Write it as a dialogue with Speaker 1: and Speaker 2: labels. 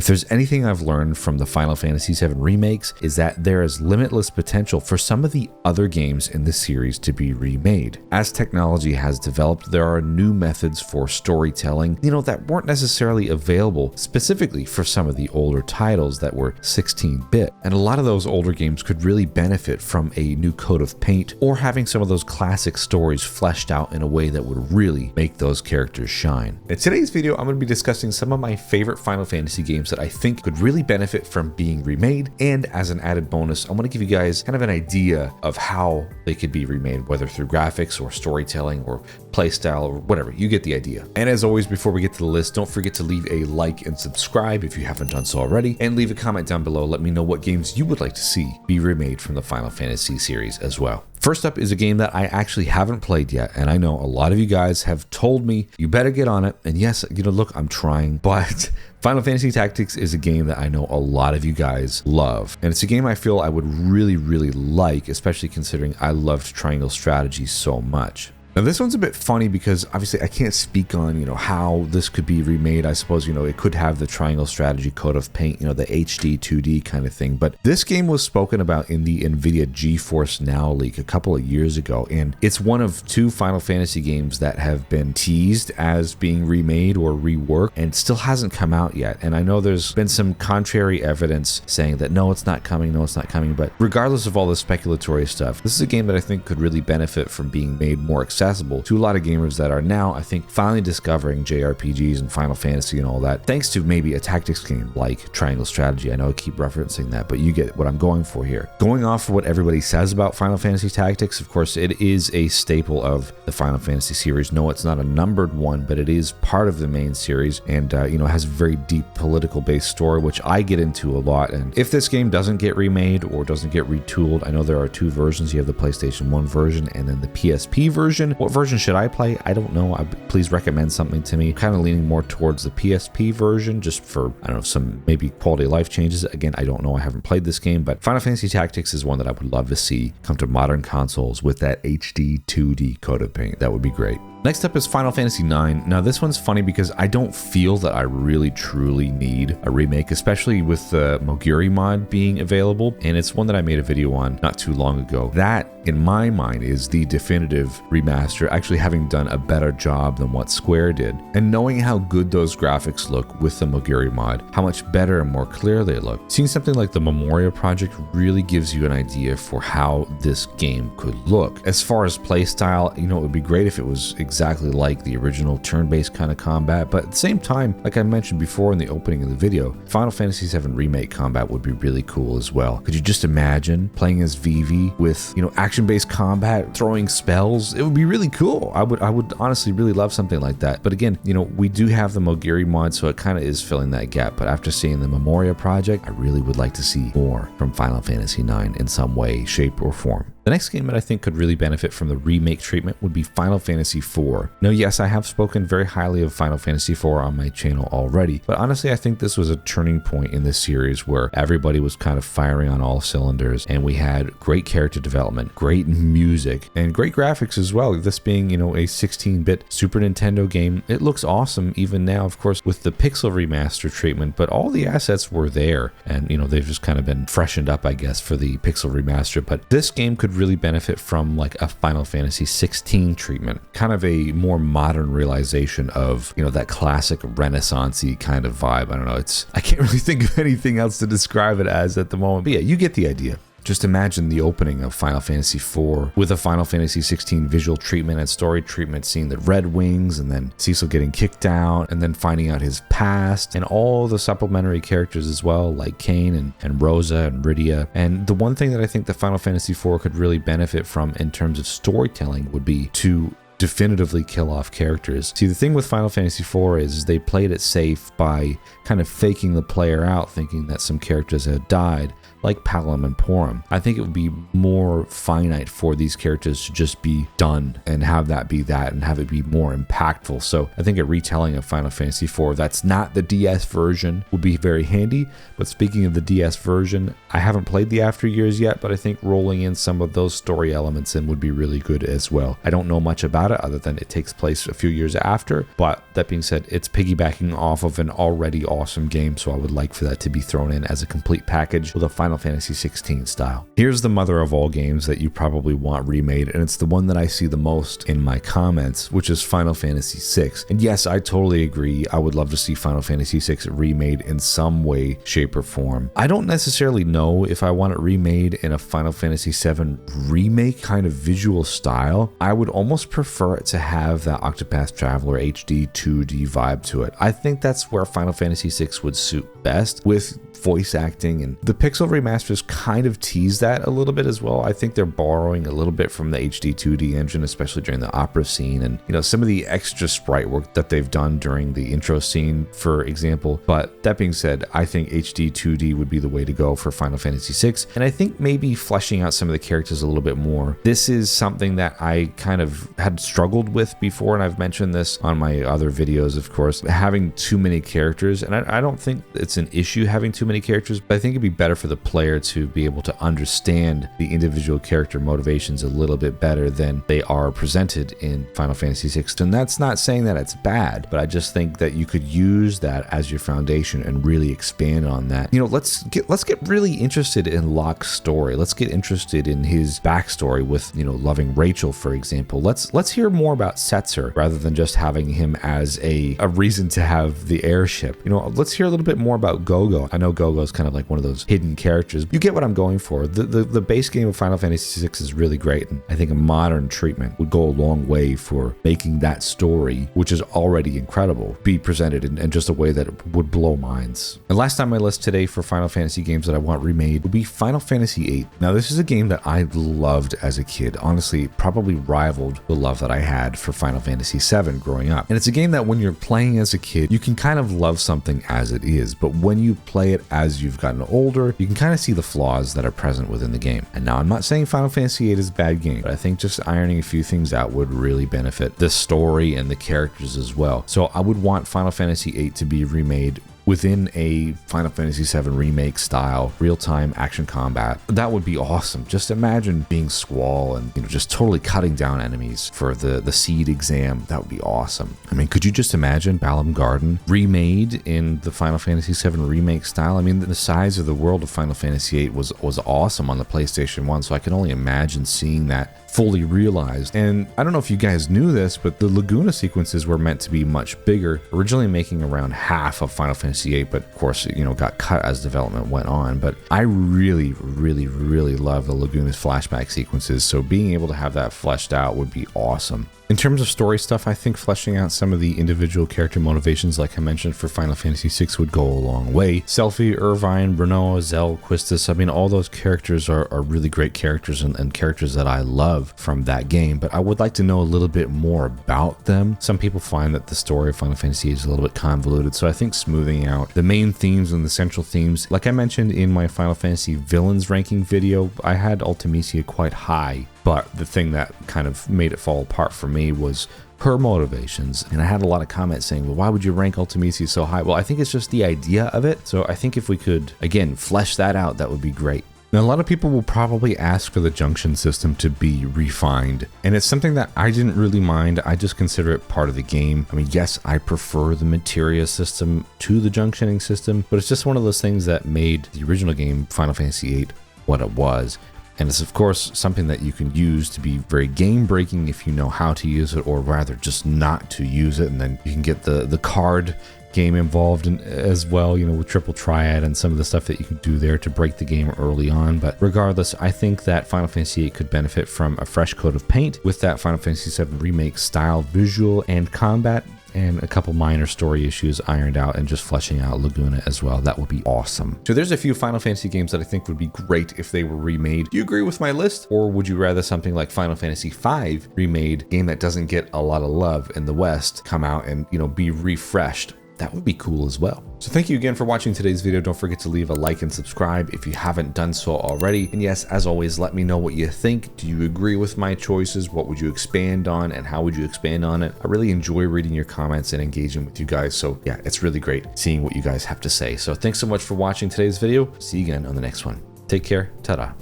Speaker 1: If there's anything I've learned from the Final Fantasy VII remakes, is that there is limitless potential for some of the other games in the series to be remade. As technology has developed, there are new methods for storytelling, that weren't necessarily available specifically for some of the older titles that were 16-bit. And a lot of those older games could really benefit from a new coat of paint or having some of those classic stories fleshed out in a way that would really make those characters shine. In today's video, I'm going to be discussing some of my favorite Final Fantasy games that I think could really benefit from being remade, and as an added bonus, I'm going to give you guys kind of an idea of how they could be remade, whether through graphics or storytelling or playstyle or whatever. You get the idea. And as always, before we get to the list, don't forget to leave a like and subscribe if you haven't done so already, and leave a comment down below. Let me know what games you would like to see be remade from the Final Fantasy series as well. First up is a game that I actually haven't played yet, and I know a lot of you guys have told me you better get on it, and yes, look, I'm trying, but Final Fantasy Tactics is a game that I know a lot of you guys love, and it's a game I feel I would really, really like, especially considering I loved Triangle Strategy so much. Now this one's a bit funny because obviously I can't speak on, how this could be remade. I suppose, it could have the Triangle Strategy coat of paint, the HD 2D kind of thing. But this game was spoken about in the NVIDIA GeForce Now leak a couple of years ago. And it's one of two Final Fantasy games that have been teased as being remade or reworked and still hasn't come out yet. And I know there's been some contrary evidence saying that no, it's not coming, no, it's not coming. But regardless of all the speculatory stuff, this is a game that I think could really benefit from being made more accessible to a lot of gamers that are now, I think, finally discovering JRPGs and Final Fantasy and all that, thanks to maybe a tactics game like Triangle Strategy. I know I keep referencing that, but you get what I'm going for here. Going off of what everybody says about Final Fantasy Tactics, of course, it is a staple of the Final Fantasy series. No, it's not a numbered one, but it is part of the main series, and has a very deep political-based story, which I get into a lot. And if this game doesn't get remade or doesn't get retooled, I know there are two versions. You have the PlayStation 1 version and then the PSP version. What version should I play? I don't know. Please recommend something to me. I'm kind of leaning more towards the PSP version just for, I don't know, some maybe quality of life changes. Again, I don't know. I haven't played this game, but Final Fantasy Tactics is one that I would love to see come to modern consoles with that HD 2D coat of paint. That would be great. Next up is Final Fantasy IX. Now this one's funny because I don't feel that I really truly need a remake, especially with the Moguri mod being available, and it's one that I made a video on not too long ago. That, in my mind, is the definitive remaster, actually having done a better job than what Square did. And knowing how good those graphics look with the Moguri mod, how much better and more clear they look, seeing something like the Memoria project really gives you an idea for how this game could look. As far as playstyle, it would be great if it was exactly like the original turn-based kind of combat, but at the same time, like I mentioned before in the opening of the video, Final Fantasy VII Remake combat would be really cool as well. Could you just imagine playing as Vivi with, action-based combat, throwing spells? It would be really cool. I would honestly really love something like that. But again, we do have the Moguri mod, so it kind of is filling that gap. But after seeing the Memoria project, I really would like to see more from Final Fantasy IX in some way, shape, or form. The next game that I think could really benefit from the remake treatment would be Final Fantasy IV. Now, yes, I have spoken very highly of Final Fantasy IV on my channel already, but honestly, I think this was a turning point in this series where everybody was kind of firing on all cylinders, and we had great character development, great music, and great graphics as well. This being, a 16-bit Super Nintendo game, it looks awesome even now, of course, with the pixel remaster treatment, but all the assets were there, and, they've just kind of been freshened up, I guess, for the pixel remaster. But this game could really benefit from like a Final Fantasy 16 treatment, kind of a more modern realization of, that classic Renaissance-y kind of vibe. I don't know, I can't really think of anything else to describe it as at the moment, but yeah, you get the idea. Just imagine the opening of Final Fantasy IV with a Final Fantasy 16 visual treatment and story treatment, seeing the Red Wings and then Cecil getting kicked out and then finding out his past and all the supplementary characters as well, like Kain and Rosa and Rydia. And the one thing that I think that Final Fantasy IV could really benefit from in terms of storytelling would be to definitively kill off characters. See, the thing with Final Fantasy IV is they played it safe by kind of faking the player out, thinking that some characters had died, like Palom and Porom. I think it would be more finite for these characters to just be done and have that be that and have it be more impactful. So I think a retelling of Final Fantasy IV that's not the DS version would be very handy. But speaking of the DS version, I haven't played the After Years yet, but I think rolling in some of those story elements in would be really good as well. I don't know much about about it other than it takes place a few years after. But that being said, it's piggybacking off of an already awesome game, so I would like for that to be thrown in as a complete package with a Final Fantasy 16 style. Here's the mother of all games that you probably want remade, and it's the one that I see the most in my comments, which is Final Fantasy 6. And yes, I totally agree. I would love to see Final Fantasy 6 remade in some way, shape, or form. I don't necessarily know if I want it remade in a Final Fantasy 7 remake kind of visual style. I would almost prefer it to have that Octopath Traveler HD 2D vibe to it. I think that's where Final Fantasy 6 would suit best, with voice acting, and the pixel remasters kind of tease that a little bit as well. I think they're borrowing a little bit from the HD 2D engine, especially during the opera scene, and some of the extra sprite work that they've done during the intro scene, for example. But that being said, I think HD 2D would be the way to go for Final Fantasy 6, and I think maybe fleshing out some of the characters a little bit more. This is something that I kind of had struggled with before, and I've mentioned this on my other videos, of course, having too many characters, and I don't think it's an issue having too many characters, but I think it'd be better for the player to be able to understand the individual character motivations a little bit better than they are presented in Final Fantasy VI. And that's not saying that it's bad, but I just think that you could use that as your foundation and really expand on that. Let's get really interested in Locke's story. Let's get interested in his backstory with, loving Rachel, for example. Let's hear more about Setzer rather than just having him as a reason to have the airship. Let's hear a little bit more about Gogo. I know Gogo's kind of like one of those hidden characters. You get what I'm going for. The base game of Final Fantasy VI is really great, and I think a modern treatment would go a long way for making that story, which is already incredible, be presented in just a way that would blow minds. And last on my list today for Final Fantasy games that I want remade would be Final Fantasy VIII. Now, this is a game that I loved as a kid. Honestly, probably rivaled the love that I had for Final Fantasy VII growing up. And it's a game that when you're playing as a kid, you can kind of love something as it is, but when you play it as you've gotten older, you can kind of see the flaws that are present within the game. And now I'm not saying Final Fantasy VIII is a bad game, but I think just ironing a few things out would really benefit the story and the characters as well. So I would want Final Fantasy VIII to be remade within a Final Fantasy VII remake style, real-time action combat. That would be awesome. Just imagine being Squall and just totally cutting down enemies for the seed exam. That would be awesome. I mean, could you just imagine Balamb Garden remade in the Final Fantasy VII remake style? I mean, the size of the world of Final Fantasy VIII was awesome on the PlayStation 1, so I can only imagine seeing that fully realized. And I don't know if you guys knew this, but the Laguna sequences were meant to be much bigger, originally making around half of Final Fantasy VIII, but of course, got cut as development went on. But I really, really, really love the Laguna's flashback sequences, so being able to have that fleshed out would be awesome. In terms of story stuff, I think fleshing out some of the individual character motivations, like I mentioned, for Final Fantasy VI would go a long way. Selphie, Irvine, Renoa, Zell, Quistis, I mean, all those characters are really great characters and characters that I love from that game, but I would like to know a little bit more about them. Some people find that the story of Final Fantasy is a little bit convoluted, so I think smoothing out the main themes and the central themes, like I mentioned in my Final Fantasy villains ranking video, I had Ultimecia quite high. But the thing that kind of made it fall apart for me was her motivations. And I had a lot of comments saying, well, why would you rank Ultimecia so high? Well, I think it's just the idea of it. So I think if we could, again, flesh that out, that would be great. Now, a lot of people will probably ask for the junction system to be refined, and it's something that I didn't really mind. I just consider it part of the game. I mean, yes, I prefer the materia system to the junctioning system, but it's just one of those things that made the original game, Final Fantasy VIII, what it was. And it's, of course, something that you can use to be very game-breaking if you know how to use it, or rather just not to use it. And then you can get the card game involved as well, with Triple Triad and some of the stuff that you can do there to break the game early on. But regardless, I think that Final Fantasy VIII could benefit from a fresh coat of paint with that Final Fantasy VII Remake style visual and combat, and a couple minor story issues ironed out, and just fleshing out Laguna as well. That would be awesome. So there's a few Final Fantasy games that I think would be great if they were remade. Do you agree with my list? Or would you rather something like Final Fantasy V remade, game that doesn't get a lot of love in the West, come out and, be refreshed? That would be cool as well. So thank you again for watching today's video. Don't forget to leave a like and subscribe if you haven't done so already. And yes, as always, let me know what you think. Do you agree with my choices? What would you expand on, and how would you expand on it? I really enjoy reading your comments and engaging with you guys. So yeah, it's really great seeing what you guys have to say. So thanks so much for watching today's video. See you again on the next one. Take care. Ta-da.